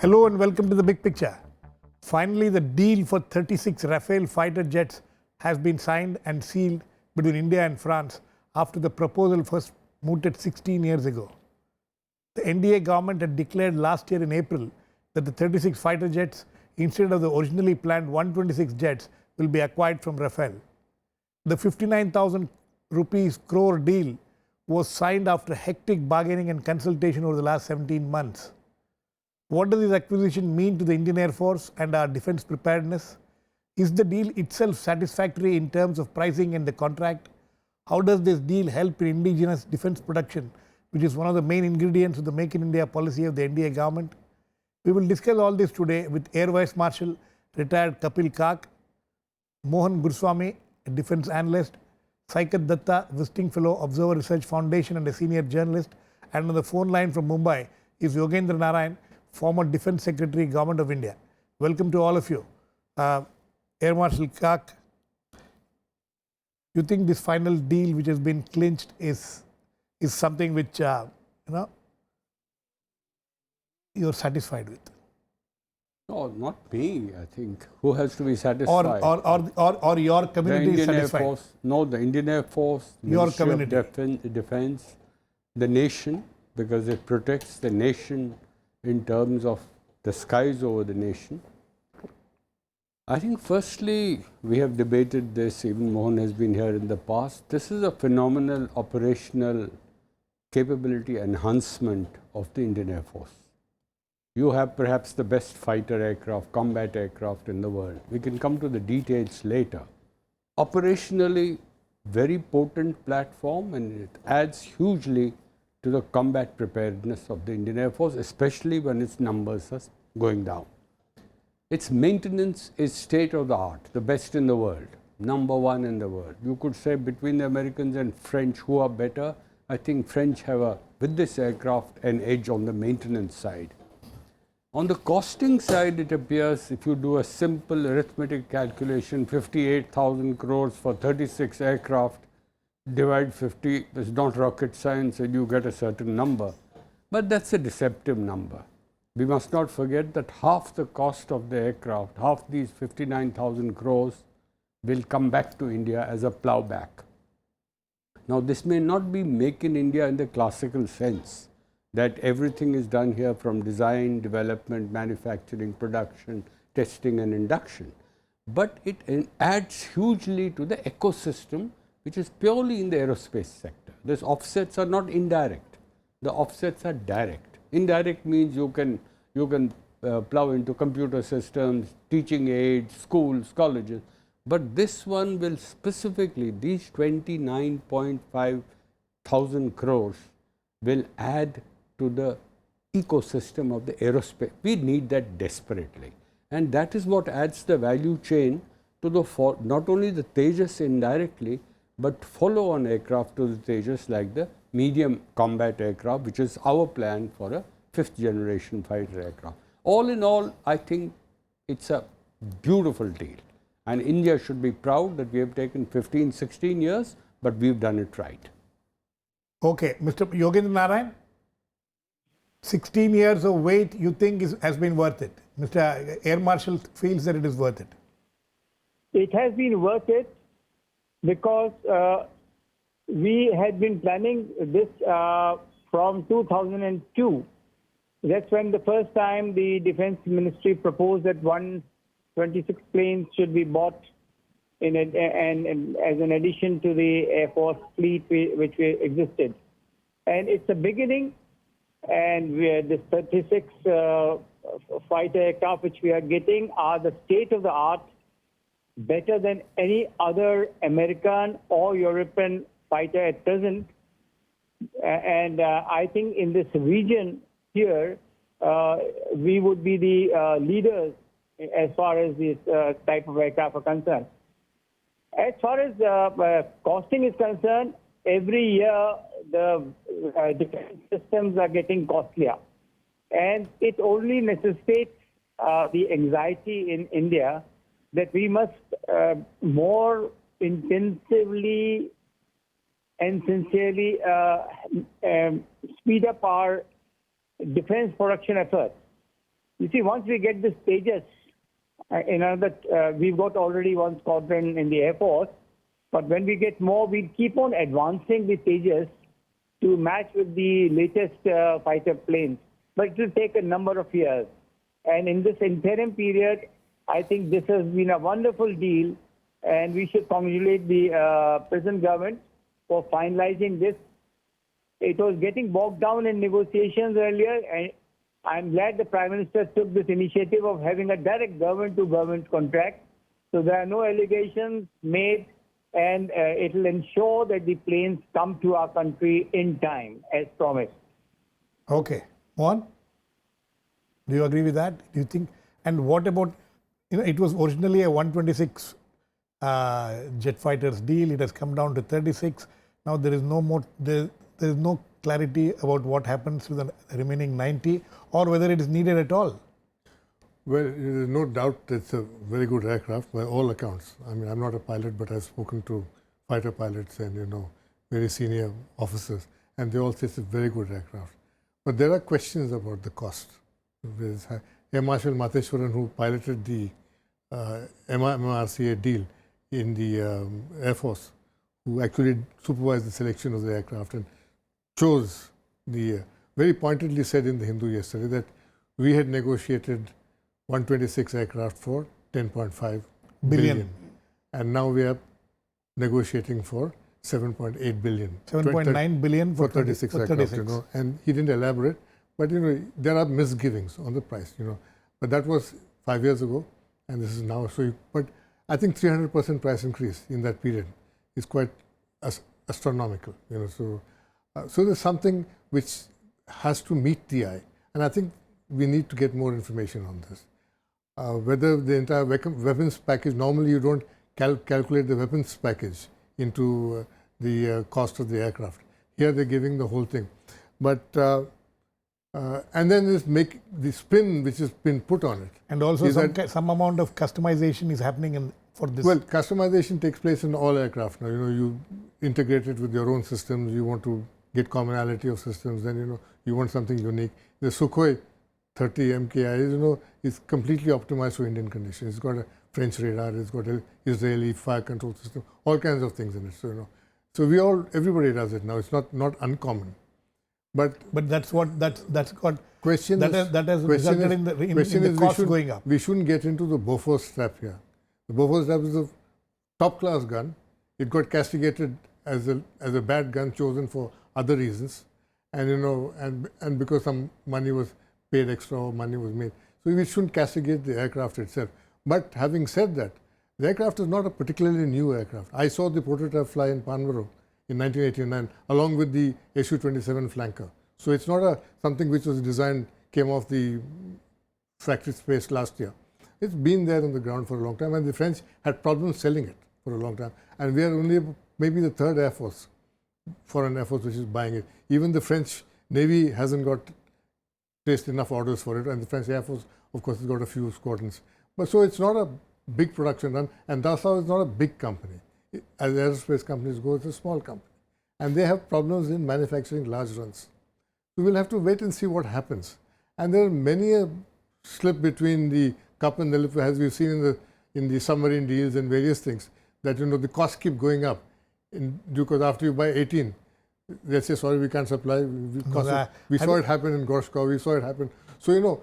Hello and welcome to the Big Picture. Finally, the deal for 36 Rafale fighter jets has been signed and sealed between India and France after the proposal first mooted 16 years ago. The NDA government had declared last year in April that the 36 fighter jets, instead of the originally planned 126 jets, will be acquired from Rafale. The 59,000 rupees crore deal was signed after hectic bargaining and consultation over the last 17 months. What does this acquisition mean to the Indian Air Force and our defense preparedness? Is the deal itself satisfactory in terms of pricing and the contract? How does this deal help in indigenous defense production, which is one of the main ingredients of the Make in India policy of the NDA government? We will discuss all this today with Air Vice Marshal, retired Kapil, Mohan Guruswamy, a defense analyst, Saikat dutta, visiting fellow, Observer Research Foundation and a senior journalist, and on the phone line from Mumbai is Yogendra Narain, former Defense Secretary, Government of India. Welcome to all of you. Air Marshal Kak, you think this final deal which has been clinched is something which you're satisfied with? No, not me. I think who has to be satisfied? Or your community the Indian is satisfied? Air Force. No, the Indian Air Force, Your Ministry community. of Defense, the nation, because it protects the nation in terms of the skies over the nation. I think firstly, we have debated this, even Mohan has been here in the past. This is a phenomenal operational capability enhancement of the Indian Air Force. You have perhaps the best fighter aircraft, combat aircraft in the world. We can come to the details later. Operationally, very potent platform, and it adds hugely to the combat preparedness of the Indian Air Force, especially when its numbers are going down. Its maintenance is state of the art, the best in the world, #1 in the world. You could say between the Americans and French, who are better? I think French have, with this aircraft, an edge on the maintenance side. On the costing side, it appears, if you do a simple arithmetic calculation, 58,000 crores for 36 aircraft, divide 50, it's not rocket science, and you get a certain number. But that's a deceptive number. We must not forget that half the cost of the aircraft, half these 59,000 crores, will come back to India as a plowback. Now, this may not be Make in India in the classical sense, that everything is done here from design, development, manufacturing, production, testing and induction. But it adds hugely to the ecosystem, which is purely in the aerospace sector. These offsets are not indirect. The offsets are direct. Indirect means you can plow into computer systems, teaching aids, schools, colleges. But this one will specifically, these 29.5 thousand crores will add to the ecosystem of the aerospace. We need that desperately. And that is what adds the value chain to the, not only the Tejas indirectly, but follow-on aircraft to the Tejas, like the medium combat aircraft, which is our plan for a 5th generation fighter aircraft. All in all, I think it's a beautiful deal. And India should be proud that we have taken 15, 16 years, but we've done it right. Okay, Mr. Yogendra Narain, 16 years of wait you think has been worth it? Mr. Air Marshal feels that it is worth it. It has been worth it because we had been planning this from 2002. That's when the first time the Defense Ministry proposed that 126 planes should be bought and as an addition to the Air Force fleet which existed. And it's a beginning, and this 36 fighter aircraft which we are getting are the state of the art, better than any other American or European fighter at present. And I think in this region here, we would be the leaders as far as this type of aircraft are concerned. As far as costing is concerned, every year the defense systems are getting costlier. And it only necessitates the anxiety in India that we must more intensively and sincerely speed up our defense production efforts. You see, once we get this Tejas, we've got already one squadron in the Air Force, but when we get more, we'll keep on advancing the Tejas to match with the latest fighter planes. But it will take a number of years. And in this interim period, I think this has been a wonderful deal, and we should congratulate the present government for finalizing this. It was getting bogged down in negotiations earlier, and I'm glad the Prime Minister took this initiative of having a direct government-to-government contract. So there are no allegations made, and it will ensure that the planes come to our country in time, as promised. Okay. Mohan, do you agree with that? Do you think? And what about, it was originally a 126 jet fighters deal. It has come down to 36. Now there is no more, there is no clarity about what happens to the remaining 90 or whether it is needed at all. Well, there is no doubt it's a very good aircraft by all accounts. I mean, I'm not a pilot, but I've spoken to fighter pilots and, very senior officers, and they all say it's a very good aircraft. But there are questions about the cost. There's Air Marshal Matheswaran, who piloted the MRCA deal in the Air Force, who actually supervised the selection of the aircraft and chose very pointedly said in the Hindu yesterday that we had negotiated 126 aircraft for 10.5 billion. And now we are negotiating for 7.8 billion. 7.9 billion for 36 aircraft, And he didn't elaborate, but there are misgivings on the price, But that was 5 years ago, and this is now. But I think 300% price increase in that period is quite astronomical, So there's something which has to meet the eye, and I think we need to get more information on this. Whether the entire weapons package, normally you don't calculate the weapons package into the cost of the aircraft. Here they're giving the whole thing. But, and then the spin which has been put on it. And also some amount of customization is happening for this. Well, customization takes place in all aircraft now. You integrate it with your own systems, you want to get commonality of systems, then you want something unique. The Sukhoi 30 MKI, is completely optimized for Indian conditions. It's got a French radar, it's got an Israeli fire control system, all kinds of things in it. So everybody does it now. It's not uncommon. But that's got question that has resulted in the cost going up. We shouldn't get into the Bofors trap here. The Bofors trap is a top class gun. It got castigated as a bad gun chosen for other reasons, and and because some money was paid extra or money was made. So we shouldn't castigate the aircraft itself. But having said that, the aircraft is not a particularly new aircraft. I saw the prototype fly in Panvaram in 1989 along with the Su-27 flanker. So it's not something which was designed, came off the factory space last year. It's been there on the ground for a long time, and the French had problems selling it for a long time. And we are only maybe the third Air Force, foreign Air Force, which is buying it. Even the French Navy hasn't got placed enough orders for it, and the French Air Force, of course, has got a few squadrons. But so it's not a big production run, and Dassault is not a big company. As aerospace companies go, it's a small company. And they have problems in manufacturing large runs. So we'll have to wait and see what happens. And there are many a slip between the cup and the lip, as we've seen in the submarine deals and various things, that the costs keep going up. Because after you buy 18, they say, sorry, we can't supply. We saw it happen in Gorshkov, we saw it happen. So,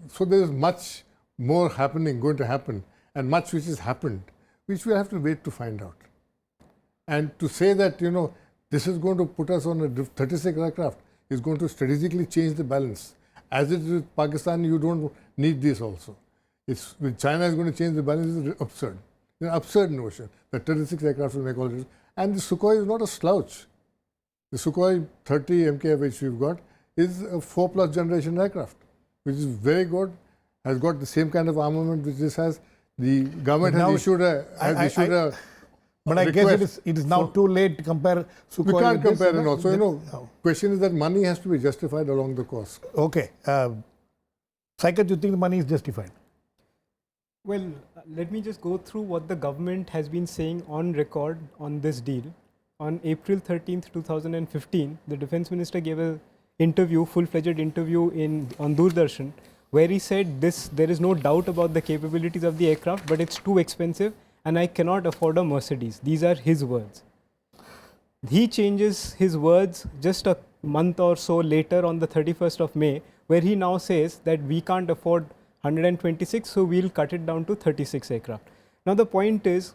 so there is much more going to happen, and much which has happened, which we'll have to wait to find out. And to say that, this is going to put us on a 36 aircraft is going to strategically change the balance. As it is with Pakistan, you don't need this also. It's with China is going to change the balance is absurd. It's an absurd notion that 36 aircraft will make all this. And the Sukhoi is not a slouch. The Sukhoi 30 MKI which we've got is a 4+ generation aircraft, which is very good, has got the same kind of armament which this has. The government has issued a but I guess it is now too late to compare Sukhoi. We can't compare it also. Question is that money has to be justified along the course. Okay. Saikat, do you think the money is justified? Well, let me just go through what the government has been saying on record on this deal. On April 13th, 2015, the Defence Minister gave a full-fledged interview on Doordarshan, where he said there is no doubt about the capabilities of the aircraft, but it's too expensive and I cannot afford a Mercedes. These are his words. He changes his words just a month or so later on the 31st of May, where he now says that we can't afford 126, so we'll cut it down to 36 aircraft. Now the point is,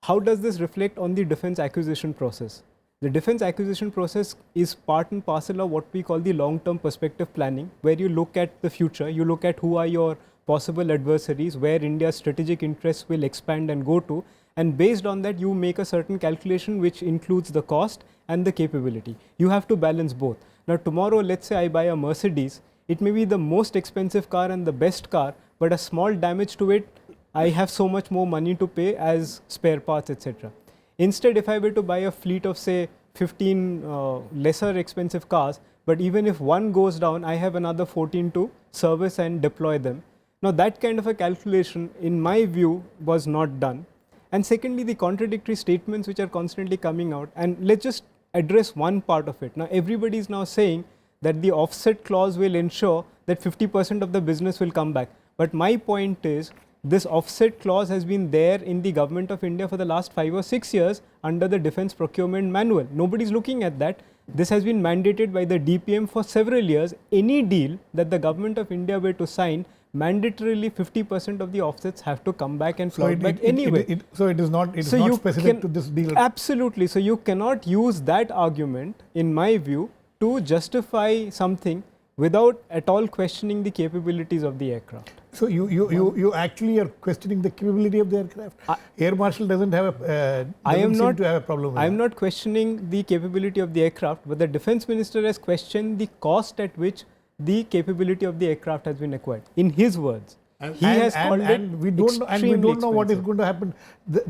how does this reflect on the defense acquisition process? The defense acquisition process is part and parcel of what we call the long-term perspective planning, where you look at the future, you look at who are your possible adversaries, where India's strategic interests will expand and go to, and based on that you make a certain calculation which includes the cost and the capability. You have to balance both. Now tomorrow, let's say I buy a Mercedes, it may be the most expensive car and the best car, but a small damage to it, I have so much more money to pay as spare parts, etc. Instead, if I were to buy a fleet of say 15 lesser expensive cars, but even if one goes down, I have another 14 to service and deploy them. Now that kind of a calculation, in my view, was not done. And secondly, the contradictory statements which are constantly coming out, and let's just address one part of it. Now everybody is now saying that the offset clause will ensure that 50% of the business will come back. But my point is, this offset clause has been there in the government of India for the last 5 or 6 years under the defense procurement manual. Nobody is looking at that. This has been mandated by the DPM for several years. Any deal that the government of India were to sign, mandatorily 50% of the offsets have to come back and flow back anyway. So it is not specific to this deal. Absolutely. So you cannot use that argument, in my view, to justify something without at all questioning the capabilities of the aircraft. So you actually are questioning the capability of the aircraft. Air Marshal doesn't have a seem to have a problem with I am not questioning the capability of the aircraft, but the defense minister has questioned the cost at which the capability of the aircraft has been acquired. In his words, he has called it we don't know what is going to happen.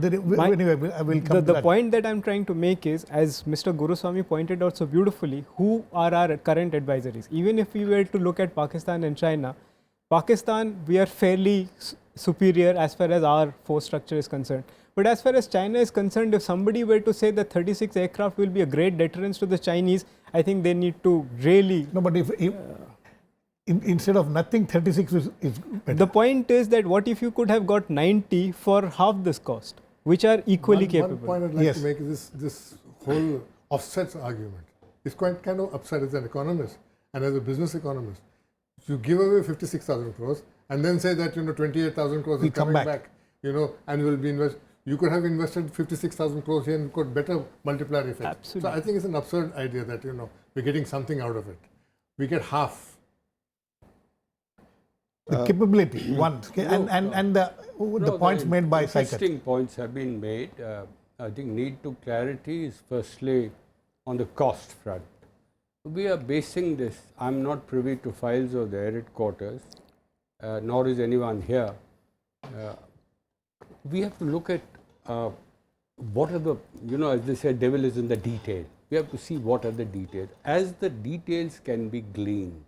Anyway, I will come to the that. point that I am trying to make is, as Mr. Guruswamy pointed out so beautifully, who are our current advisories? Even if we were to look at Pakistan and China, Pakistan, we are fairly superior as far as our force structure is concerned. But as far as China is concerned, if somebody were to say that 36 aircraft will be a great deterrence to the Chinese, I think they need to really... No, but if instead of nothing, 36 is better. The point is that what if you could have got 90 for half this cost, which are equally capable? One point I'd like to make is this whole offsets argument. It's quite kind of upset as an economist and as a business economist. You give away 56,000 crores and then say that 28,000 crores is coming back, and will be invested. You could have invested 56,000 crores here and got better multiplier effect. Absolutely. So I think it's an absurd idea that we're getting something out of it. We get half. The capability, one, and the points made by Saikat. Interesting points have been made. I think need to clarity is firstly on the cost front. We are basing this, I'm not privy to files of the Air Headquarters, nor is anyone here. We have to look at what are the, as they say, devil is in the detail. We have to see what are the details. As the details can be gleaned,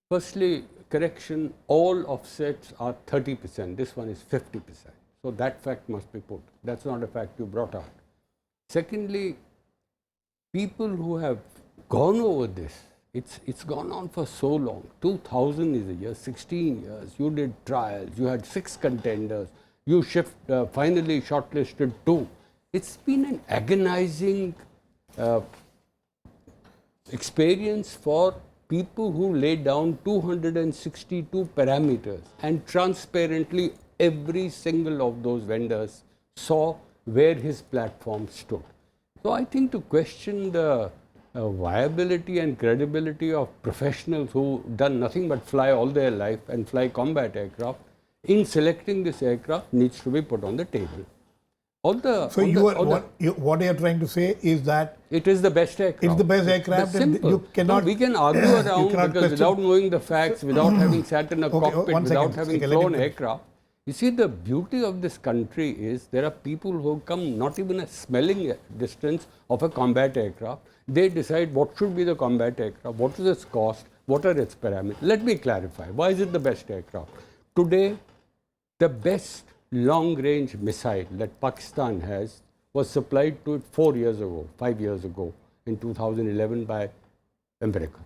firstly, correction, all offsets are 30%. This one is 50%. So that fact must be put. That's not a fact you brought out. Secondly, people who have gone over this, it's gone on for so long. 2000 is a year, 16 years. You did trials. You had 6 contenders. You finally shortlisted 2. It's been an agonizing experience for people who laid down 262 parameters, and transparently every single of those vendors saw where his platform stood. So I think to question the viability and credibility of professionals who done nothing but fly all their life and fly combat aircraft, in selecting this aircraft needs to be put on the table. What you are trying to say is that it is the best aircraft. It's the best aircraft, and you cannot. We can argue around because without knowing the facts, without having sat in a cockpit, without having flown aircraft. You see, the beauty of this country is there are people who come not even a smelling distance of a combat aircraft. They decide what should be the combat aircraft, what is its cost, what are its parameters. Let me clarify. Why is it the best aircraft? Today, the best long-range missile that Pakistan has was supplied to it 4 years ago, 5 years ago, in 2011 by America.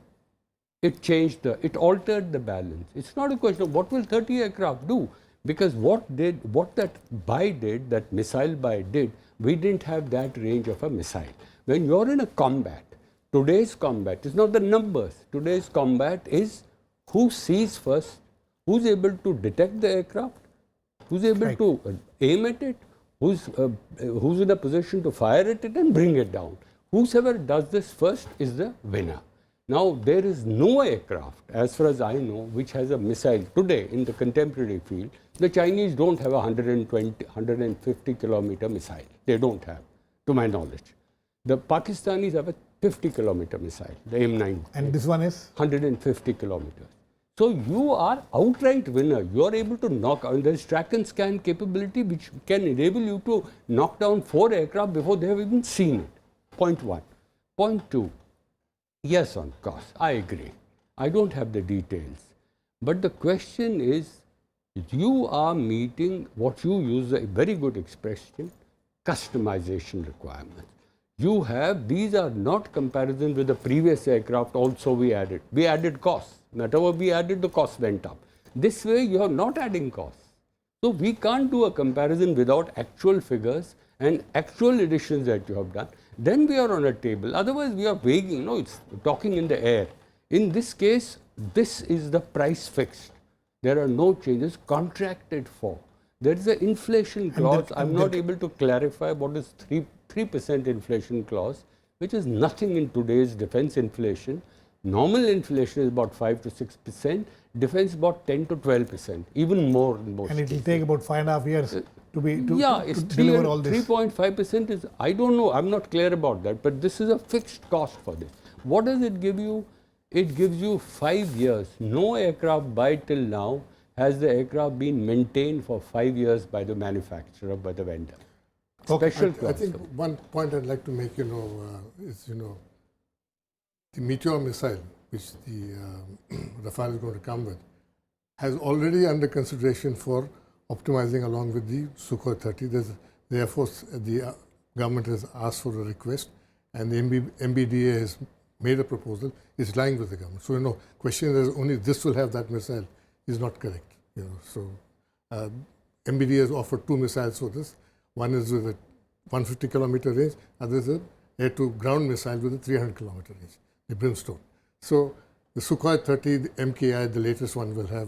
it changed it altered the balance. It's not a question of what will 30 aircraft do, because what that buy did, that missile buy did, we didn't have that range of a missile. When you're in a combat, today's combat is not the numbers. Today's combat is who sees first, who's able to detect the aircraft, who's able to aim at it, who's in a position to fire at it and bring it down. Whosoever does this first is the winner. Now, there is no aircraft, as far as I know, which has a missile today in the contemporary field. The Chinese don't have a 150 kilometer missile. They don't have, to my knowledge. The Pakistanis have a 50 kilometer missile, the M9. And this one is? 150 kilometers. So you are outright winner. You are able to knock out. There is track and scan capability which can enable you to knock down 4 aircraft before they have even seen it. Point 1. Point 2. Yes, on cost, I agree. I don't have the details. But the question is, you are meeting what you use a very good expression, customization requirements. You have, these are not comparisons with the previous aircraft also we added. We added costs. Whatever we added, the cost went up. This way, you are not adding costs. So we can't do a comparison without actual figures and actual additions that you have done. Then we are on a table. Otherwise, we are vaguing. No, it's talking in the air. In this case, this is the price fixed. There are no changes contracted for. There is an inflation clause. I'm not able to clarify what is 3% inflation clause, which is nothing in today's defense inflation. Normal inflation is about 5 to 6%. Defense about 10 to 12%, even more in most And it will cases. take about 5.5 years to it's deliver all this. 3.5% is, I don't know, I'm not clear about that, but this is a fixed cost for this. What does it give you? It gives you 5 years. No aircraft by till now has the aircraft been maintained for 5 years by the manufacturer, by the vendor. Special clause. I think one point I'd like to make, is, the Meteor missile, which the Rafale is going to come with, has already under consideration for optimizing along with the Sukhoi 30. The Air Force, the government has asked for a request, and the MBDA has made a proposal. It's lying with the government. So, question is only this will have that missile is not correct. So MBDA has offered 2 missiles for this. One is with a 150 kilometer range, other is a air-to-ground missile with a 300 kilometer range, the Brimstone. So the Sukhoi 30, the MKI, the latest one, will have,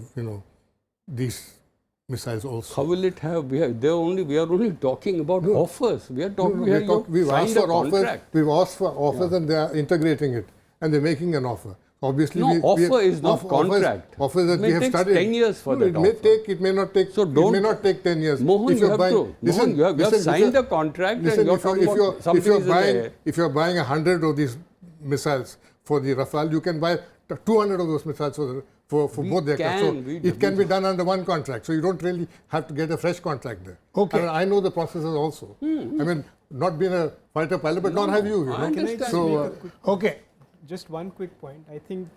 these missiles also. How will it have? We are only talking about offers. We are talking. We've asked for offers. We've asked for offers, and they are integrating it, and they're making an offer. Obviously, offer is not contract. Offers that we have studied. 10 years for that. It may not take. So it may not take 10 years. Mohan, you have signed a contract. If you're buying 100 of these missiles for the Rafale, you can buy 200 of those missiles for both the aircraft. So it can be done under one contract. So you don't really have to get a fresh contract there. Okay. I know the processes also. I mean, not being a fighter pilot, but not have you. I understand. So Okay. Just one quick point. I think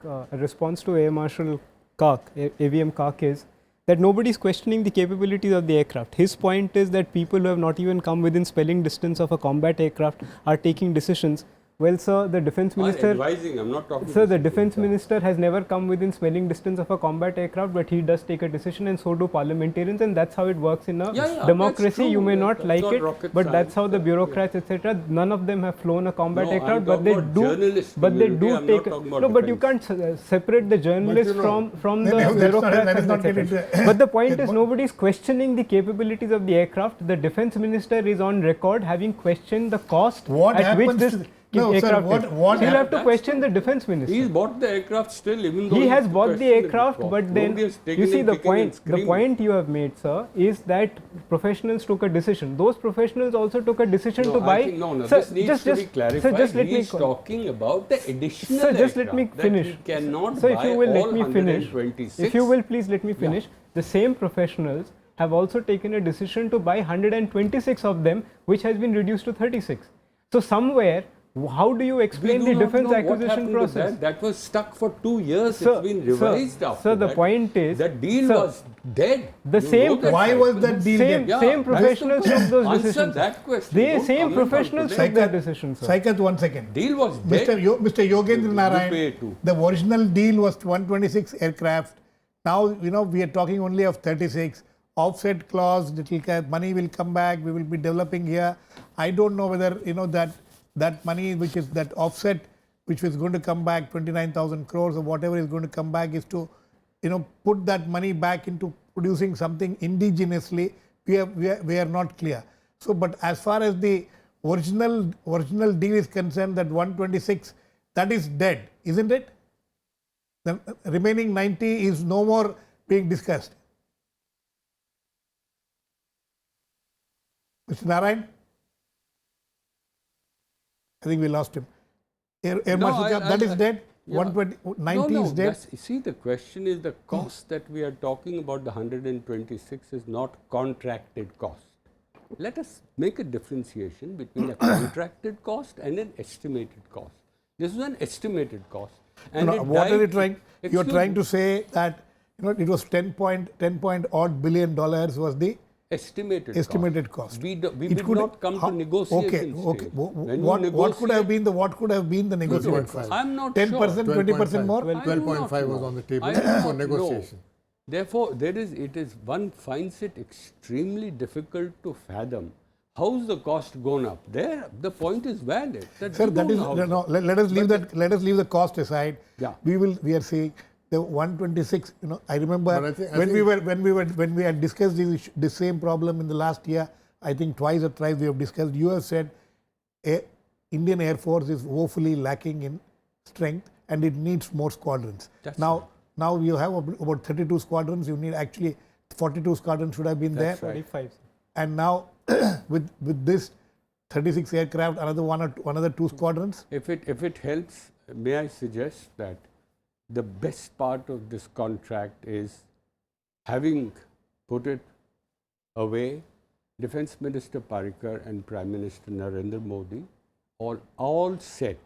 a response to Air Marshal Kak, AVM Kak, is that nobody is questioning the capabilities of the aircraft. His point is that people who have not even come within spelling distance of a combat aircraft are taking decisions. Well, sir, the defense minister. I'm not talking. Sir, the defense minister has never come within spelling distance of a combat aircraft, but he does take a decision, and so do parliamentarians, and that's how it works in a democracy. You may not like it, but that's how the bureaucrats, etc. None of them have flown a combat aircraft, but they do. But they do take. No, but you can't separate the journalists from the bureaucrats, etc. But the point is, nobody is questioning the capabilities of the aircraft. The defense minister is on record having questioned the cost at which this. No, sir, what he'll have to question the defense minister. He's bought the aircraft still, even though he has bought the aircraft, but then you see the point you have made, sir, is that professionals took a decision. Those professionals also took a decision to buy. This needs to be clarified. Sir, just let He's talking about the additional. Sir, just let me finish. Cannot sir, buy if you will all let me finish. 126. If you will please let me finish. The same professionals have also taken a decision to buy 126 of them, which has been reduced to 36. So somewhere How do you explain the defense acquisition process? That was stuck for 2 years. Sir, It's been revised after sir, the that. point is, The deal sir, was dead. the You same- know that, Why right? was that deal same, dead? same professionals took those Answer decisions. that question. The Don't same comment on professionals today. took that decision, sir. Saikat, 1 second. Deal was dead. Mr. Yogendra You Narain, pay too. the original deal was 126 aircraft. Now, we are talking only of 36. Offset clause, money will come back, we will be developing here. I don't know whether, that money which is that offset, which is going to come back, 29,000 crores or whatever is going to come back, is to, put that money back into producing something indigenously. We are not clear. So, but as far as the original deal is concerned, that 126, that is dead, isn't it? The remaining 90 is no more being discussed. Mr. Narain? I think we lost him. Air Marshal, that is dead? Yeah. 120, 90 is dead? See, the question is the cost that we are talking about, the 126 is not contracted cost. Let us make a differentiation between a contracted cost and an estimated cost. This is an estimated cost. And What are you trying? You are Excuse trying me. to say that it was 10 point odd billion dollars was the estimated cost. We It did could- not come how- to negotiation Okay. stage. What When you could have negotiate- been the negotiation 12.5. cost? I'm not 10%, sure. 20% more? 12.5 was on the table I do not for know. negotiation. Therefore, one finds it extremely difficult to fathom. How's the cost gone up? There, the point is valid. That Sir, we that don't is know how- let us leave that. Let us leave the cost aside. Yeah. We are saying the 126. I remember But I when think- we had discussed this same problem in the last year. I think twice or thrice we have discussed. You have said Indian Air Force is woefully lacking in strength and it needs more squadrons. That's Now you have about 32 squadrons. You need actually 42 squadrons should have been That's there. right. 45. And now with this 36 aircraft, another two squadrons. If it helps, may I suggest that the best part of this contract is having put it away, Defence Minister Parikar and Prime Minister Narendra Modi are all set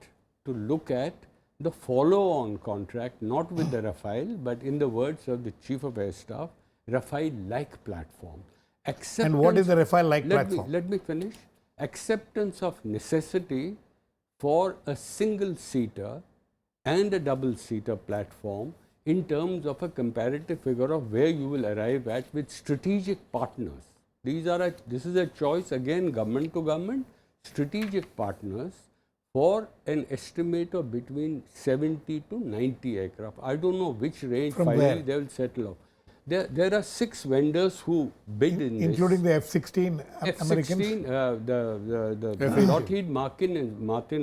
to look at the follow-on contract, not with the Rafale, but in the words of the Chief of Air Staff, Rafale-like platform. And what is the Rafale-like platform? Let me finish. Acceptance of necessity for a single-seater and a double-seater platform in terms of a comparative figure of where you will arrive at with strategic partners. This is a choice, again, government to government, strategic partners for an estimate of between 70 to 90 aircraft. I don't know which range From finally where? they will settle on. There are 6 vendors who bid in Including this. the F-16 Americans? F-16, the Lockheed Martin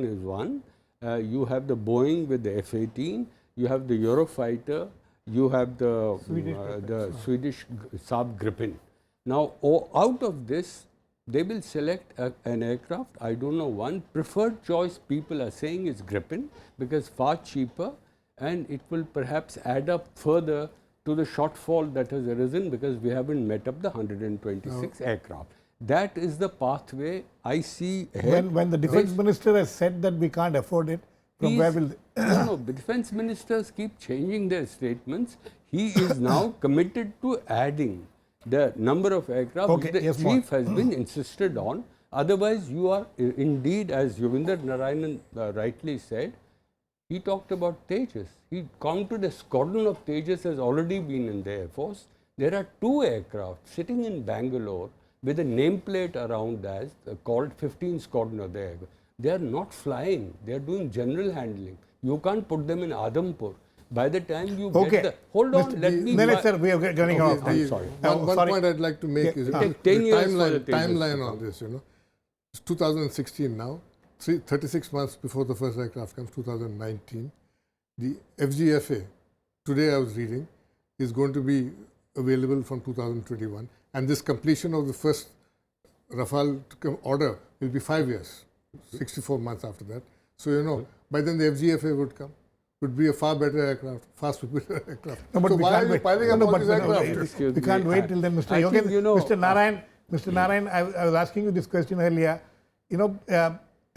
is one. You have the Boeing with the F-18. You have the Eurofighter. You have the Swedish Saab Gripen. Now, out of this, they will select an aircraft. I don't know one. Preferred choice people are saying is Gripen because far cheaper, and it will perhaps add up further to the shortfall that has arisen because we haven't met up the 126 aircraft. That is the pathway I see ahead. When the defense minister has said that we can't afford it, from where will no, the defense ministers keep changing their statements. He is now committed to adding the number of aircraft which the yes, chief Mohan. has been insisted on. Otherwise, you are indeed, as Yogendra Narain rightly said, he talked about Tejas. He counted a squadron of Tejas has already been in the Air Force. There are 2 aircraft sitting in Bangalore with a nameplate around as called 15 Squadron of the Air. They are not flying. They are doing general handling. You can't put them in Adampur. By the time you get the... Hold on, let me... No, sir, we are running out of time. I'm sorry. One sorry. point I'd like to make is Take 10 the years for the Tejas timeline to on come. this. It's 2016 now. 36 months before the first aircraft comes, 2019. The FGFA, today I was reading, is going to be available from 2021. And this completion of the first Rafale order will be 5 years, 64 months after that. So, by then the FGFA would come. Would be a far better aircraft, far superior aircraft. No, but so we why can't are you wait. piling up No, all but these no, aircraft? Excuse we me. can't wait till then, Mr. I think, Yogendra. Mr. Narain, I was asking you this question earlier.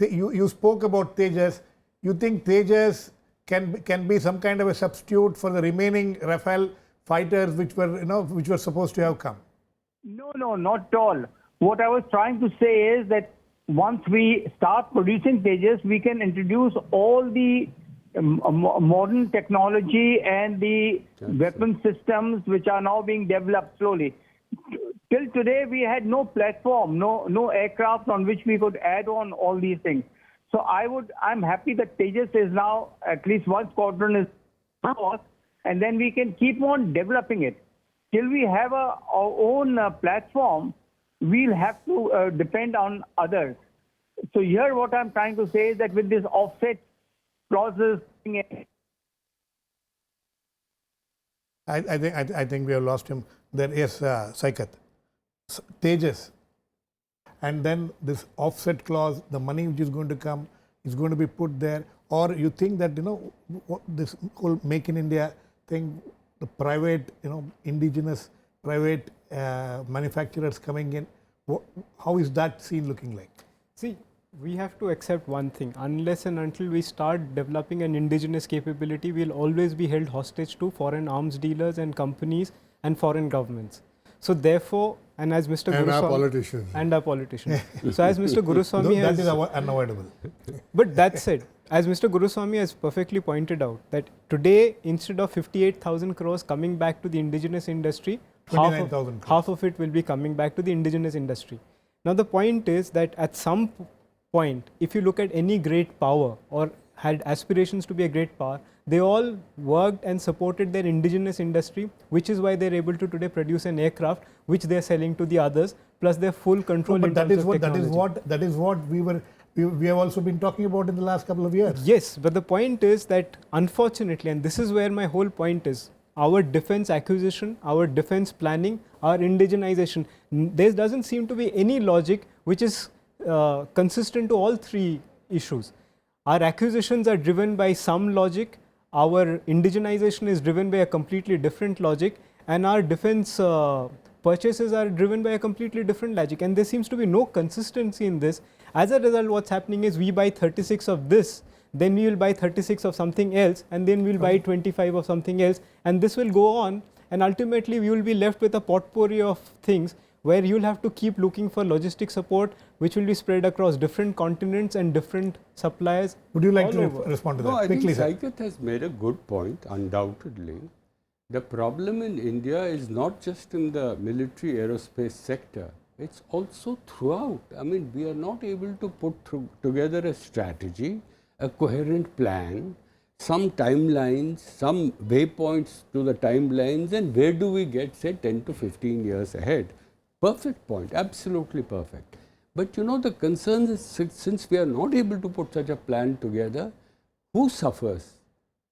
you spoke about Tejas. You think Tejas can be some kind of a substitute for the remaining Rafale fighters which were supposed to have come? No, not at all. What I was trying to say is that once we start producing Tejas, we can introduce all the modern technology and the weapon systems which are now being developed slowly. Till today, we had no platform, no aircraft on which we could add on all these things. So I'm happy that Tejas is now, at least one squadron is ours, and then we can keep on developing it. Till we have our own platform, we'll have to depend on others. So here what I'm trying to say is that with this offset clauses, I think we have lost him. There is Saikat. Tejas. And then this offset clause, the money which is going to come is going to be put there. Or you think that, this whole Make in India thing, the private, indigenous private manufacturers coming in, how is that scene looking like? See, we have to accept one thing. Unless and until we start developing an indigenous capability, we will always be held hostage to foreign arms dealers and companies and foreign governments. So therefore, and as Mr. And Guruswamy, our politicians. And our politicians. So as Mr. Guruswamy has... That is unavoidable. But that said, as Mr. Guruswamy has perfectly pointed out, that today, instead of 58,000 crores coming back to the indigenous industry, half of it will be coming back to the indigenous industry. Now the point is that at some point, if you look at any great power or had aspirations to be a great power, they all worked and supported their indigenous industry, which is why they're able to today produce an aircraft which they're selling to the others, plus their full control in terms of technology. That is what we have also been talking about in the last couple of years. Yes, but the point is that unfortunately, and this is where my whole point is, our defense acquisition, our defense planning, our indigenization, there doesn't seem to be any logic which is consistent to all three issues. Our acquisitions are driven by some logic, our indigenization is driven by a completely different logic, and our defense purchases are driven by a completely different logic, and there seems to be no consistency in this. As a result, what's happening is we buy 36 of this, then we will buy 36 of something else, and then we will buy 25 of something else, and this will go on, and ultimately we will be left with a potpourri of things where you will have to keep looking for logistic support, which will be spread across different continents and different suppliers. Would you like to respond to that? No, I quickly, think Saikat has made a good point, undoubtedly. The problem in India is not just in the military aerospace sector, it's also throughout. I mean, we are not able to put together a strategy, a coherent plan, some timelines, some waypoints to the timelines, and where do we get, say, 10 to 15 years ahead. Perfect point, absolutely perfect. But the concern is, since we are not able to put such a plan together, who suffers?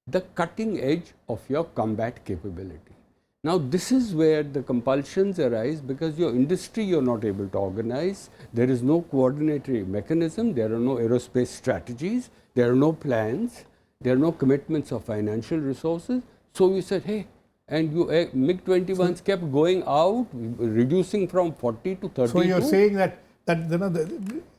The cutting edge of your combat capability. Now, this is where the compulsions arise, because your industry you are not able to organize, there is no coordinatory mechanism, there are no aerospace strategies, there are no plans, there are no commitments of financial resources. So you said, hey, and MiG-21s kept going out, reducing from 40 to 32. So you're saying that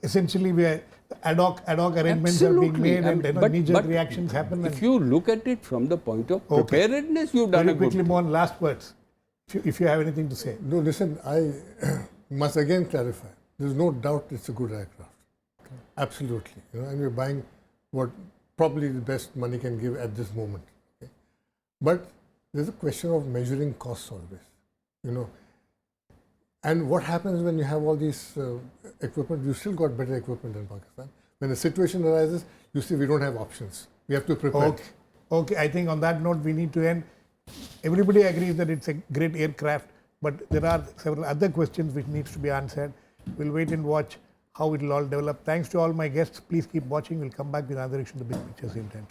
essentially we are ad hoc arrangements are being made, and knee-jerk reactions happen. If you look at it from the point of preparedness, you've done very a quickly, good Mohan, last words, if you have anything to say. No, listen, I must again clarify. There's no doubt it's a good aircraft. Okay. Absolutely. And we're buying what probably the best money can give at this moment. Okay. But there's a question of measuring costs always. And what happens when you have all these equipment? You still got better equipment in Pakistan. When a situation arises, you see we don't have options. We have to prepare. Okay. I think on that note we need to end. Everybody agrees that it's a great aircraft, but there are several other questions which needs to be answered. We'll wait and watch how it will all develop. Thanks to all my guests. Please keep watching. We'll come back with another issue in the Big Picture same time.